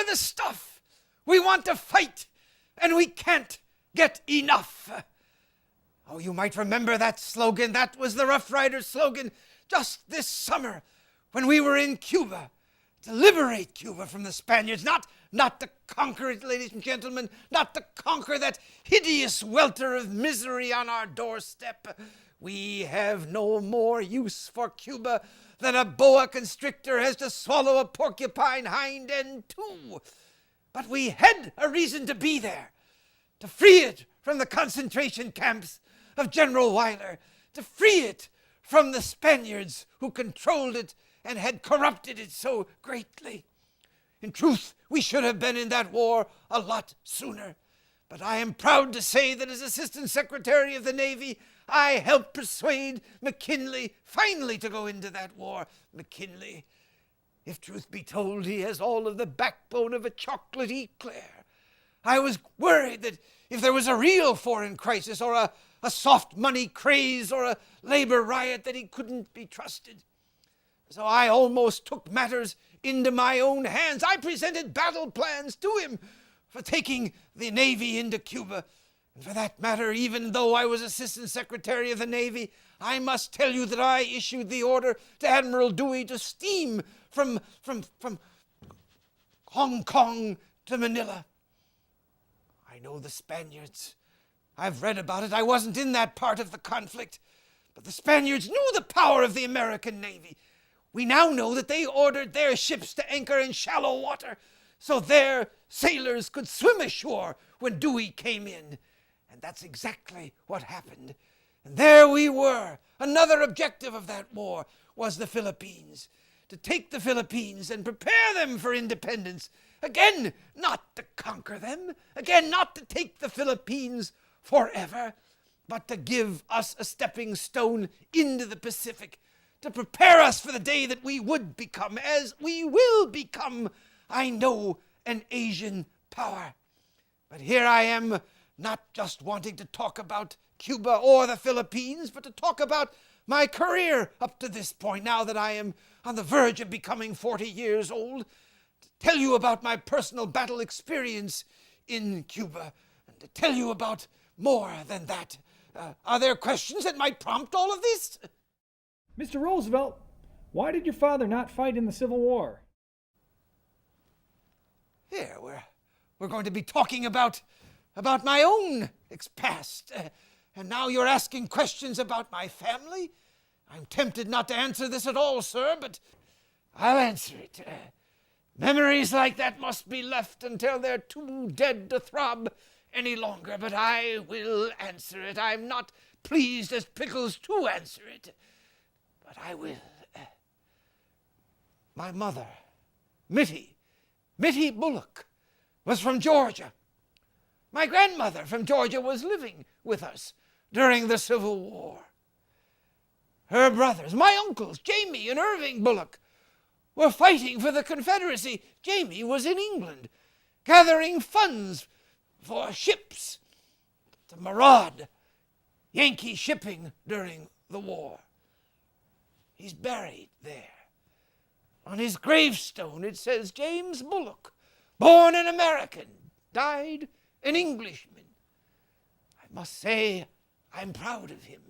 the stuff. We want to fight, and we can't get enough. Oh, you might remember that slogan. That was the Rough Riders slogan just this summer when we were in Cuba, to liberate Cuba from the Spaniards, not to conquer it, ladies and gentlemen, not to conquer that hideous welter of misery on our doorstep. We have no more use for Cuba than a boa constrictor has to swallow a porcupine hind end too. But we had a reason to be there, to free it from the concentration camps of General Weyler, to free it from the Spaniards who controlled it and had corrupted it so greatly. In truth, we should have been in that war a lot sooner. But I am proud to say that as Assistant Secretary of the Navy, I helped persuade McKinley finally to go into that war. McKinley, if truth be told, he has all of the backbone of a chocolate eclair. I was worried that if there was a real foreign crisis or a soft money craze or a labor riot, that he couldn't be trusted. So I almost took matters into my own hands. I presented battle plans to him for taking the Navy into Cuba. And for that matter, even though I was Assistant Secretary of the Navy, I must tell you that I issued the order to Admiral Dewey to steam from Hong Kong to Manila. I know the Spaniards. I've read about it. I wasn't in that part of the conflict. But the Spaniards knew the power of the American Navy. We now know that they ordered their ships to anchor in shallow water so their sailors could swim ashore when Dewey came in. And that's exactly what happened. And there we were. Another objective of that war was the Philippines. To take the Philippines and prepare them for independence. Again, not to conquer them. Again, not to take the Philippines forever, but to give us a stepping stone into the Pacific, to prepare us for the day that we would become, as we will become, I know, an Asian power. But here I am, not just wanting to talk about Cuba or the Philippines, but to talk about my career up to this point, now that I am on the verge of becoming 40 years old, to tell you about my personal battle experience in Cuba, and to tell you about more than that. Are there questions that might prompt all of this? Mr. Roosevelt, why did your father not fight in the Civil War? Here, we're going to be talking about my own past. And now you're asking questions about my family? I'm tempted not to answer this at all, sir, but I'll answer it. Memories like that must be left until they're too dead to throb any longer, but I will answer it. I'm not pleased as pickles to answer it, but I will. My mother, Mittie Bullock, was from Georgia. My grandmother from Georgia was living with us during the Civil War. Her brothers, my uncles, Jamie and Irving Bullock, were fighting for the Confederacy. Jamie was in England, gathering funds for ships to maraud Yankee shipping during the war. He's buried there. On his gravestone it says, James Bullock, born an American, died an Englishman. I must say I'm proud of him,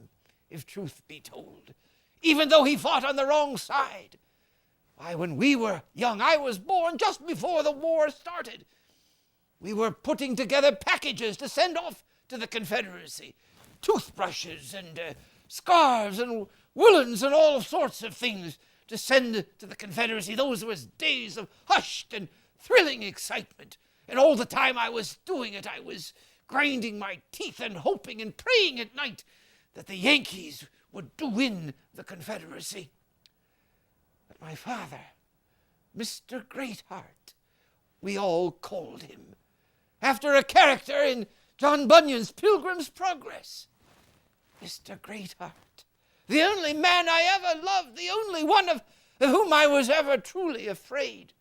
if truth be told, even though he fought on the wrong side. Why, when we were young, I was born just before the war started. We were putting together packages to send off to the Confederacy. Toothbrushes and scarves and woolens and all sorts of things to send to the Confederacy. Those were days of hushed and thrilling excitement. And all the time I was doing it, I was grinding my teeth and hoping and praying at night that the Yankees would do in the Confederacy. But my father, Mr. Greatheart, we all called him, after a character in John Bunyan's Pilgrim's Progress, Mr. Greatheart, the only man I ever loved, the only one of whom I was ever truly afraid.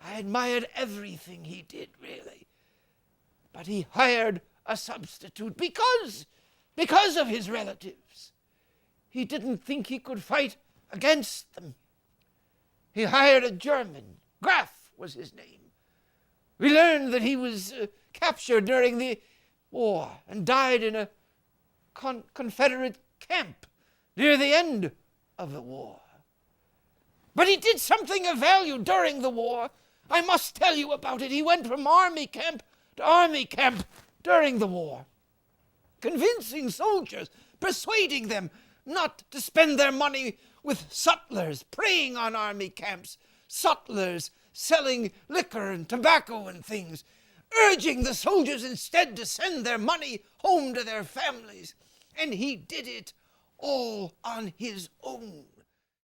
I admired everything he did, really. But he hired a substitute because of his relatives. He didn't think he could fight against them. He hired a German. Graf was his name. We learned that he was captured during the war and died in a Confederate camp near the end of the war. But he did something of value during the war. I must tell you about it. He went from army camp to army camp during the war, convincing soldiers, persuading them not to spend their money with sutlers preying on army camps, sutlers selling liquor and tobacco and things, urging the soldiers instead to send their money home to their families. And he did it all on his own.